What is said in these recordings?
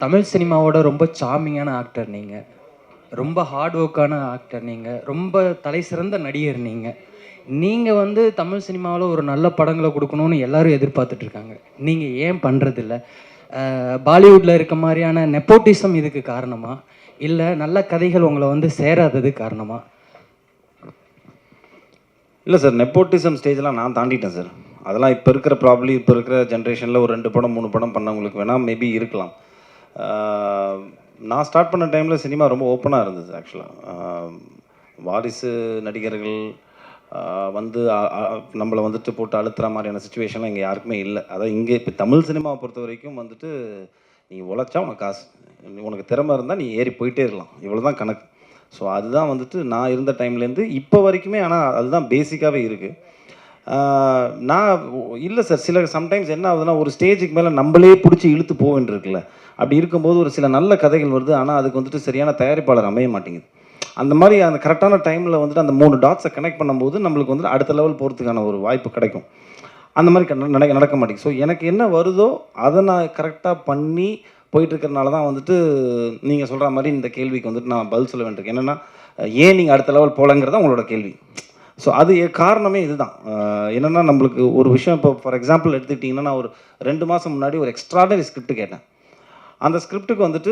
தமிழ் சினிமாவோட ரொம்ப சார்மிங்கான ஆக்டர் நீங்கள், ரொம்ப ஹார்ட் ஒர்க்கான ஆக்டர் நீங்கள், ரொம்ப தலை சிறந்த நடிகர் நீங்கள். நீங்கள் வந்து தமிழ் சினிமாவில் ஒரு நல்ல படங்களை கொடுக்கணும்னு எல்லாரும் எதிர்பார்த்துட்ருக்காங்க. நீங்கள் ஏன் பண்ணுறதில்ல? பாலிவுட்டில் இருக்க மாதிரியான நெப்போட்டிசம் இதுக்கு காரணமா, இல்லை நல்ல கதைகள் உங்களை வந்து சேராதது காரணமா? இல்லை சார், நெப்போட்டிசம் ஸ்டேஜெலாம் நான் தாண்டிட்டேன் சார். அதெல்லாம் இப்போ இருக்கிற இப்போ இருக்கிற ஜென்ரேஷனில் ஒரு 2 படம் 3 படம் பண்ணவங்களுக்கு வேணால் மேபி இருக்கலாம். நான் ஸ்டார்ட் பண்ண டைமில் சினிமா ரொம்ப ஓப்பனாக இருந்தது. ஆக்சுவலாக வாரிசு நடிகர்கள் வந்து நம்மளை வந்துட்டு போட்டு அழுத்துற மாதிரியான சுச்சுவேஷன்லாம் இங்கே யாருக்குமே இல்லை. அதாவது இங்கே இப்போ தமிழ் சினிமாவை பொறுத்த வரைக்கும் வந்துட்டு நீ உழைச்சா உனக்கு காசு, உனக்கு திறமை இருந்தால் நீ ஏறி போயிட்டே இருக்கலாம், இவ்வளோ தான் கணக்கு. ஸோ அதுதான் வந்துட்டு நான் இருந்த டைம்லேருந்து இப்போ வரைக்குமே. ஆனால் அதுதான் பேசிக்காகவே இருக்குது. நான் இல்லை சார், சில சம்டைம்ஸ் என்ன ஆகுதுன்னா, ஒரு ஸ்டேஜுக்கு மேலே நம்மளே பிடிச்சி இழுத்து போக வேண்டியிருக்குல்ல. அப்படி இருக்கும்போது ஒரு சில நல்ல கதைகள் வருது, ஆனால் அதுக்கு வந்துட்டு சரியான தயாரிப்பாளர் அமைய மாட்டேங்குது. அந்த மாதிரி அந்த கரெக்டான டைமில் வந்துட்டு அந்த 3 டாட்ஸை கனெக்ட் பண்ணும்போது நம்மளுக்கு வந்துட்டு அடுத்த லெவல் போகிறதுக்கான ஒரு வாய்ப்பு கிடைக்கும். அந்த மாதிரி நடக்க மாட்டேங்குது. ஸோ எனக்கு என்ன வருதோ அதை நான் கரெக்டாக பண்ணி போயிட்டுருக்கிறனால தான் வந்துட்டு நீங்கள் சொல்கிற மாதிரி இந்த கேள்விக்கு வந்துட்டு நான் பதில் சொல்ல வேண்டியிருக்கேன். என்னென்னா, ஏன் நீங்கள் அடுத்த லெவல் போகலங்கிறத உங்களோட கேள்வி. ஸோ அது காரணமே இதுதான். என்னென்னா, நம்மளுக்கு ஒரு விஷயம் இப்போ ஃபார் எக்ஸாம்பிள் எடுத்துக்கிட்டிங்கன்னா, நான் ஒரு 2 மாதம் முன்னாடி ஒரு எக்ஸ்ட்ராடனரி ஸ்கிரிப்ட் கேட்டேன். அந்த ஸ்கிரிப்டுக்கு வந்துட்டு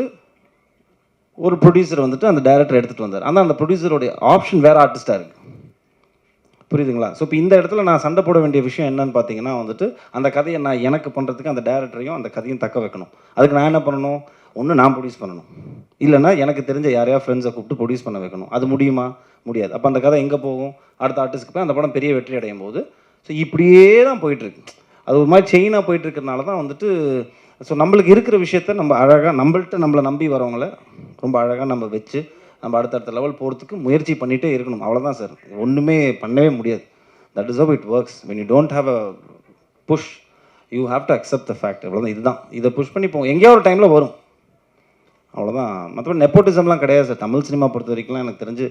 ஒரு ப்ரொடியூசர் வந்துட்டு அந்த டைரக்டர் எடுத்துகிட்டு வந்தார். ஆனால் அந்த ப்ரொடியூசருடைய ஆப்ஷன் வேறு ஆர்டிஸ்ட்டாக இருக்குது. புரியுதுங்களா? ஸோ இப்போ இந்த இடத்துல நான் சண்டை போட வேண்டிய விஷயம் என்னன்னு பார்த்தீங்கன்னா வந்துட்டு, அந்த கதையை நான் எனக்கு பண்ணுறதுக்கு அந்த டைரக்டரையும் அந்த கதையும் தக்க வைக்கணும். அதுக்கு நான் என்ன பண்ணணும்? ஒன்று நான் ப்ரொடியூஸ் பண்ணணும், இல்லைனா எனக்கு தெரிஞ்ச யாரையா ஃப்ரெண்ட்ஸை கூப்பிட்டு ப்ரொடியூஸ் பண்ண வைக்கணும். அது முடியுமா? முடியாது. அப்போ அந்த கதை எங்கே போகும்? அடுத்த ஆர்டிஸ்ட்டுக்கு போய் அந்த படம் பெரிய வெற்றி அடையும் போது. ஸோ இப்படியே தான் போயிட்டுருக்கு. அது ஒரு மாதிரி செயினாக போயிட்டுருக்கிறனால தான் வந்துட்டு, ஸோ நம்மளுக்கு இருக்கிற விஷயத்த நம்ம அழகாக நம்மளை நம்பி வரவங்கள ரொம்ப அழகாக நம்ம வச்சு நம்ம அடுத்தடுத்த லெவல் போகிறதுக்கு முயற்சி பண்ணிகிட்டே இருக்கணும். அவ்வளோதான் சார், ஒன்றுமே பண்ணவே முடியாது. That is how it works. When you don't have a push, you have to accept the fact. அவ்வளோதான். இதுதான், இதை புஷ் பண்ணி போங்க, எங்கேயோ ஒரு டைமில் வரும். அவ்வளோதான். மற்றபடி நெப்போட்டிசம்லாம் கிடையாது சார். தமிழ் சினிமா பொறுத்த வரைக்கும்லாம் எனக்கு தெரிஞ்சு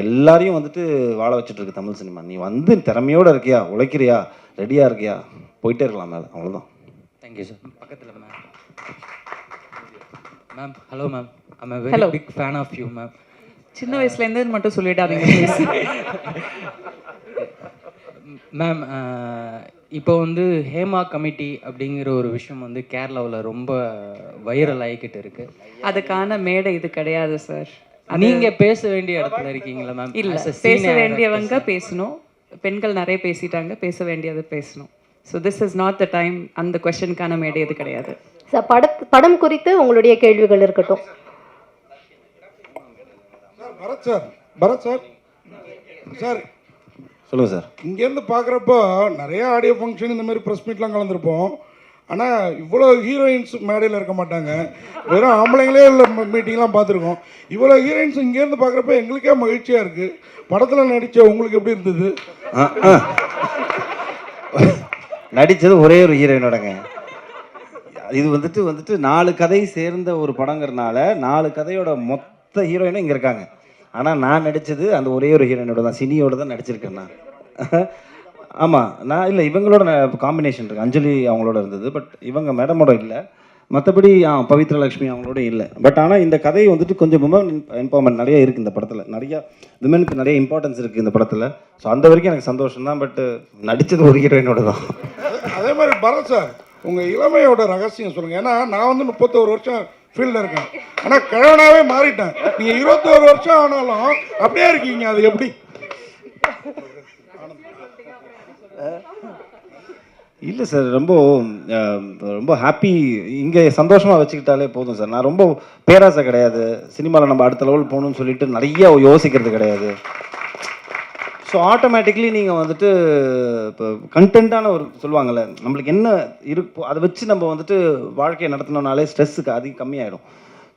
எல்லாரையும் வந்துட்டு வாழ வச்சுட்ருக்கு தமிழ் சினிமா. நீ வந்து திறமையோடு இருக்கியா, உழைக்கிறியா, ரெடியாக இருக்கியா, போயிட்டே இருக்கலாம் மேலே. அவ்வளோதான். Thank you sir. பக்கத்தில் ma'am. Hello ma'am. I'm a very big fan of you ma'am. சின்ன வயசுலேருந்து மட்டும் சொல்லிடாதீங்க மேம். இப்போ வந்து ஹேமா கமிட்டி அப்படிங்கிற ஒரு விஷயம் வந்து கேரளாவில் ரொம்ப வைரல் ஆகிக்கிட்டு இருக்கு. அதுக்கான மேடை இது கிடையாது சார். நீங்கள் பேச வேண்டிய இடத்துல இருக்கீங்களா மேம்? இல்லை, பேச வேண்டியவங்க பேசணும். பெண்கள் நிறைய பேசிட்டாங்க, பேச வேண்டியது பேசணும். So this is not the time. அந்த கொஸ்டினுக்கான மேடை இது கிடையாது சார். படம் குறித்து உங்களுடைய கேள்விகள் இருக்கட்டும். பரத் சார் சார் சொல்லுங்கள் சார். இங்கேருந்து பார்க்குறப்போ நிறைய ஆடியோ ஃபங்க்ஷன் இந்த மாதிரி ப்ரெஸ் மீட்லாம் கலந்துருப்போம். ஆனால் இவ்வளோ ஹீரோயின்ஸ் மேடையில் இருக்க மாட்டாங்க, வெறும் ஆம்பளைங்களே உள்ள மீட்டிங்லாம் பார்த்துருக்கோம். இவ்வளோ ஹீரோயின்ஸ் இங்கேருந்து பார்க்குறப்ப எங்களுக்கே மகிழ்ச்சியாக இருக்குது. படத்தில் நடித்த உங்களுக்கு எப்படி இருந்தது? நடித்தது ஒரே ஒரு ஹீரோயினோடங்க. இது வந்துட்டு 4 கதை சேர்ந்த ஒரு படங்கிறதுனால 4 கதையோட மொத்த ஹீரோயினும் இங்கே இருக்காங்க. ஆனால் நான் நடித்தது அந்த ஒரே ஒரு ஹீரோயினோட தான், சினியோட தான் நடிச்சிருக்கேன் நான். ஆமாம், நான் இல்லை, இவங்களோட காம்பினேஷன் இருக்குது. அஞ்சலி அவங்களோட இருந்தது, பட் இவங்க மேடமோட இல்லை. மற்றபடி பவித்ரா லக்ஷ்மி அவங்களோட இல்லை. பட் ஆனால் இந்த கதை வந்துட்டு கொஞ்சம் விமன் எம்பவர்மெண்ட் நிறைய இருக்குது இந்த படத்தில். நிறையா விமனுக்கு நிறைய இம்பார்ட்டன்ஸ் இருக்குது இந்த படத்தில். ஸோ அந்த வரைக்கும் எனக்கு சந்தோஷம் தான். பட் நடித்தது ஒரு ஹீரோயினோட தான். அதே மாதிரி பரத் சார், உங்கள் இளமையோட ரகசியம் சொல்லுங்கள். ஏன்னா நான் வந்து 31 வருஷம் ஃபீல்டில் இருக்கேன், ஆனால் கிழவனாகவே மாறிட்டேன். நீங்கள் 21 வருஷம் ஆனாலும் அப்படியே இருக்கீங்க, அது எப்படி? இல்லை சார், ரொம்ப ஹாப்பி. இங்கே சந்தோஷமாக வச்சுக்கிட்டாலே போதும் சார். நான் ரொம்ப பேராசை கிடையாது. சினிமாவில் நம்ம அடுத்த லெவல் போகணும்னு சொல்லிட்டு நிறைய யோசிக்கிறது கிடையாது. ஸோ ஆட்டோமேட்டிக்லி நீங்கள் வந்துட்டு இப்போ கண்டென்ட்டான ஒரு சொல்லுவாங்கள்ல, நம்மளுக்கு என்ன இருக்கோ அதை வச்சு நம்ம வந்துட்டு வாழ்க்கையை நடத்தினோம்னாலே ஸ்ட்ரெஸ்ஸுக்கு அதிகம் கம்மியாயிடும்.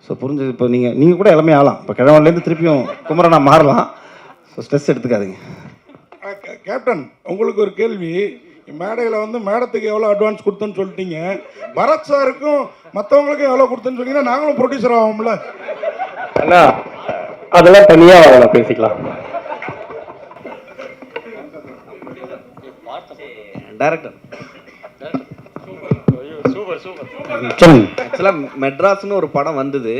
ஸோ புரிஞ்சது. இப்போ நீங்கள் கூட எல்லாமே ஆகலாம். இப்போ கிழவன்லேருந்து திருப்பியும் குமரனா மாறலாம். ஸோ ஸ்ட்ரெஸ் எடுத்துக்காதீங்க. கேப்டன், உங்களுக்கு ஒரு கேள்வி. மேடையில் வந்து மேடத்துக்கு எவ்வளோ அட்வான்ஸ் கொடுத்தோன்னு சொல்லிட்டீங்க, பரத் சாருக்கும் மற்றவங்களுக்கும் எவ்வளோ கொடுத்தோன்னு சொன்னீங்கன்னா நாங்களும் ப்ரொடியூசர் ஆகும்ல? அண்ணா, அதெல்லாம் தனியாக பேசிக்கலாம். டைரக்டர் ஆக்சுவலாக மெட்ராஸ்னு ஒரு படம் வந்தது.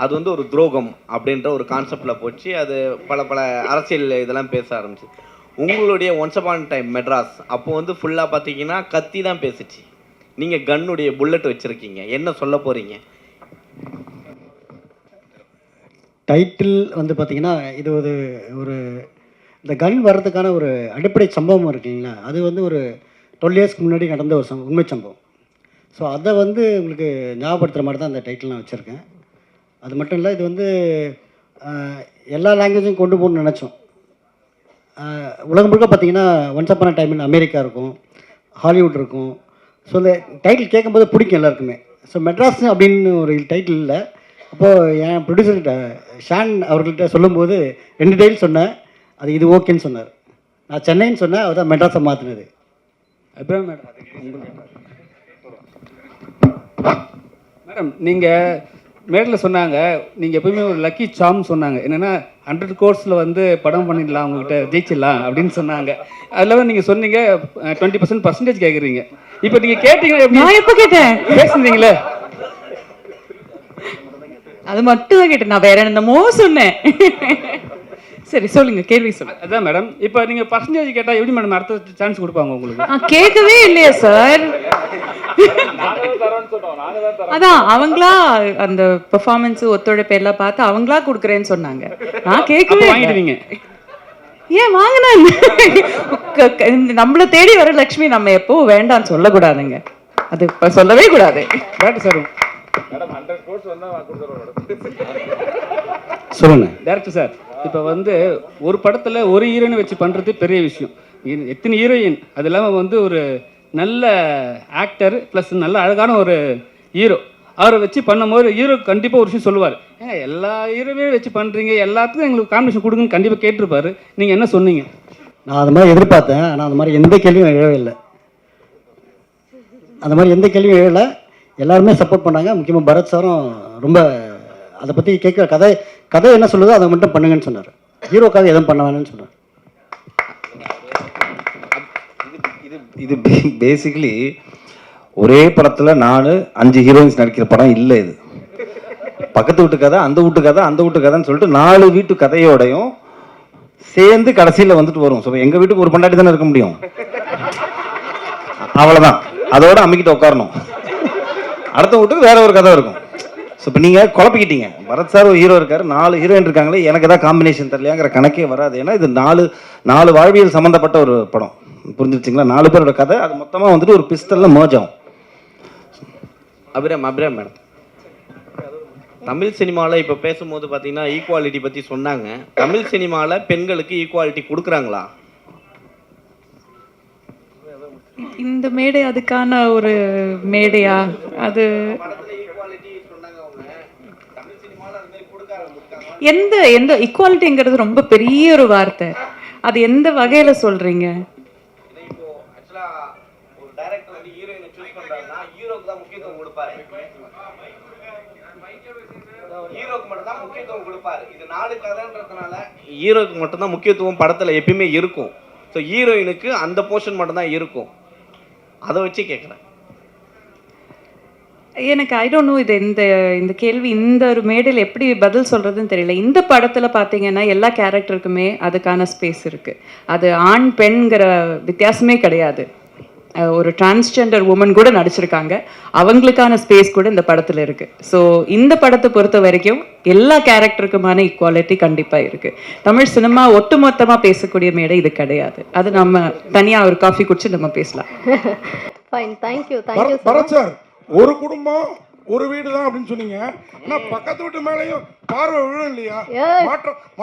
அது வந்து ஒரு துரோகம் அப்படின்ற ஒரு கான்செப்டில் போச்சு. அது பல அரசியல் இதெல்லாம் பேச ஆரம்பிச்சு. உங்களுடைய ஒன்ஸ் அப்பான் டைம் மெட்ராஸ் அப்போ வந்து ஃபுல்லாக பார்த்தீங்கன்னா கத்தி தான் பேசுச்சு. நீங்கள் கன்னுடைய புல்லட் வச்சுருக்கீங்க, என்ன சொல்ல போகிறீங்க? டைட்டில் வந்து பார்த்திங்கன்னா இது ஒரு இந்த கன் வர்றதுக்கான ஒரு அடிப்படை சம்பவம் இருக்குங்களா, அது வந்து ஒரு 12 இயர்ஸ்க்கு முன்னாடி நடந்த ஒரு உண்மை சம்பவம். ஸோ அதை வந்து உங்களுக்கு ஞாபகப்படுத்துகிற மாதிரி தான் அந்த டைட்டில் நான் வச்சுருக்கேன். அது மட்டும் இல்லை, இது வந்து எல்லா லாங்குவேஜும் கொண்டு போகணும்னு நினச்சோம். உலகம் முழுக்க பார்த்திங்கன்னா once upon time in America இருக்கும், ஹாலிவுட் இருக்கும். ஸோ இந்த டைட்டில் கேட்கும்போது பிடிக்கும் எல்லாருக்குமே. ஸோ மெட்ராஸ் அப்படின்னு ஒரு டைட்டில் இல்லை. அப்போது என் ப்ரொடியூசர்கிட்ட ஷான் அவர்கள்ட்ட சொல்லும்போது 2 டைட்டில் சொன்னேன். அது இது ஓகேன்னு சொன்னார். நான் சென்னைன்னு சொன்னேன், அவர் தான் மெட்ராஸை மாற்றினது. அப்புறம் மேடம் நீங்கள் மேடில் சொன்னாங்க, நீங்கள் எப்பவுமே ஒரு லக்கி சாம் சொன்னாங்க. என்னென்னா 100 கோர்ஸில் வந்து படம் பண்ணிடலாம், உங்கள்கிட்ட ஜெயிச்சிடலாம் அப்படின்னு சொன்னாங்க. அதில் நீங்கள் சொன்னீங்க 20% கேட்குறீங்க. இப்போ நீங்கள் கேட்டீங்கன்னா நான் எப்போ கேட்டேன்? பேசுனீங்களே, அது மட்டும் தான் கேட்டேன், நான் வேற என்னமோ சொன்னேன். சரி சொல்லுங்க, கேள்வி சொல்லுங்க. அதான் மேடம், இப்போ நீங்கள் பர்சன்டேஜ் கேட்டால் எப்படி மேடம் அடுத்த சான்ஸ் கொடுப்பாங்க உங்களுக்கு? நான் கேட்கவே இல்லையா சார்? அதான் அவங்களா அந்த பெர்ஃபார்மன்ஸ் ஒத்துழைப்பு எல்லாம் பார்த்து அவங்களா கொடுக்குறேன்னு சொன்னாங்க. நான் கேட்கவே வாங்கிடுவீங்க. ஏன் வாங்கினா நம்மள தேடி வர லட்சுமி நம்ம எப்போ வேண்டாம்னு சொல்லக்கூடாதுங்க. அது இப்போ சொல்லவே கூடாது. சார் சொல்லுங்க டேரக்டர் சார், இப்போ வந்து ஒரு படத்தில் ஒரு ஹீரோயினை வச்சு பண்ணுறது பெரிய விஷயம். எத்தனை ஹீரோயின், அது இல்லாமல் வந்து ஒரு நல்ல ஆக்டர் ப்ளஸ் நல்ல அழகான ஒரு ஹீரோ, அவரை வச்சு பண்ணும்போது ஹீரோ கண்டிப்பாக ஒரு விஷயம் சொல்லுவார், ஏங்க எல்லா ஹீரோவே வச்சு பண்ணுறீங்க, எல்லாத்துக்கும் எங்களுக்கு காம்பினேஷன் கொடுங்கன்னு கண்டிப்பாக கேட்டிருப்பாரு. நீங்கள் என்ன சொன்னீங்க? நான் அது மாதிரி எதிர்பார்த்தேன், ஆனால் அந்த மாதிரி எந்த கேள்வியும் எழவே இல்லை. அந்த மாதிரி எந்த கேள்வியும் எழலை. எல்லாருமே சப்போர்ட் பண்ணாங்க. முக்கியமாக பரத் சாரும் ரொம்ப அதை பற்றி கேட்குற கதை என்ன சொல்லுதோ அதை மட்டும் பண்ணுங்கன்னு சொன்னார். ஹீரோக்காக எதுவும் பண்ண வேணும்னு சொன்னார். இது பேசிக்கலி ஒரே படத்தில் 5 ஹீரோயின்ஸ் நடிக்கிற படம் இல்லை. இது பக்கத்து வீட்டு கதை, அந்த வீட்டு கதை, அந்த வீட்டு கதைன்னு சொல்லிட்டு 4 வீட்டு கதையோடையும் சேர்ந்து கடைசியில் வந்துட்டு வரும். ஸோ எங்கள் வீட்டுக்கு ஒரு பண்டாட்டி தானே இருக்க முடியும், அவ்வளோதான். அதோட அம்மிக்கிட்ட உட்காரணும். அடுத்த வீட்டுக்கு வேற ஒரு கதை இருக்கும். ஸோ இப்போ நீங்கள் குழப்பிக்கிட்டீங்க. பரத் சார் ஒரு ஹீரோ இருக்காரு, 4 ஹீரோயின் இருக்காங்களே, எனக்கு எதாவது காம்பினேஷன் தெரியலையாங்கிற கணக்கே வராது. ஏன்னா இது 4 வாழ்வியல் சம்மந்தப்பட்ட ஒரு படம். புரிஞ்சிருச்சிங்களா? 4 பேரோட கதை, அது மொத்தமாக வந்துட்டு ஒரு பிஸ்டலில் மர்ஜ் ஆகும். அபிராம் மேடம், தமிழ் சினிமாவில் இப்போ பேசும்போது பார்த்தீங்கன்னா ஈக்குவாலிட்டி பற்றி சொன்னாங்க. தமிழ் சினிமாவில் பெண்களுக்கு ஈக்குவாலிட்டி கொடுக்குறாங்களா? இந்த மேடை அதுக்கான ஒரு மேடையா? அது எந்த ஈக்குவாலிட்டிங்கிறது ரொம்ப பெரிய ஒரு வார்த்தை. அது எந்த வகையில சொல்றீங்க? ஹீரோக்கு மட்டும்தான் முக்கியத்துவம் படத்தில் எப்பயுமே இருக்கும். ஸோ ஹீரோயினுக்கு அந்த போர்ஷன் மட்டும்தான் இருக்கும். அதை வச்சு கேட்குறேன். எனக்கு ஐ டோன்ட் நோ, இது இந்த கேள்வி இந்த ஒரு மேடையில் எப்படி பதில் சொல்கிறதுன்னு தெரியல. இந்த படத்தில் பார்த்தீங்கன்னா எல்லா கேரக்டருக்குமே அதுக்கான ஸ்பேஸ் இருக்குது. அது ஆண் பெண்கிற வித்தியாசமே கிடையாது. ஒரு டிரான்ஸ்ஜெண்டர் உமன் கூட நடிச்சிருக்காங்க, அவங்களுக்கான ஸ்பேஸ் கூட இந்த படத்தில் இருக்குது. ஸோ இந்த படத்தை பொறுத்த வரைக்கும் எல்லா கேரக்டருக்குமான ஈக்குவாலிட்டி கண்டிப்பாக இருக்குது. தமிழ் சினிமா ஒட்டுமொத்தமாக பேசக்கூடிய மேடை இது கிடையாது. அது நம்ம தனியாக ஒரு காஃபி குடிச்சு நம்ம பேசலாம். ஃபைன், தேங்க்யூ பரத் சார், ஒரு குடும்பம் ஒரு வீடு தான் அப்படின்னு சொன்னீங்க. ஆனா பக்கத்து வீட்டு மேலேயும் பார்வை விழும் இல்லையா?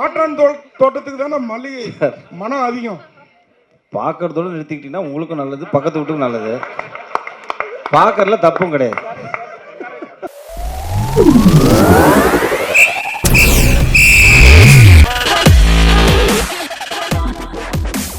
மாற்றான் தோட்டத்துக்கு தானே மல்லிகை மனம் அதிகம். பார்க்கறதோடு நிறுத்திக்கிட்டீங்கன்னா உங்களுக்கும் நல்லது, பக்கத்து வீட்டுக்கும் நல்லது. பார்க்கறதுல தப்பும் கிடையாது.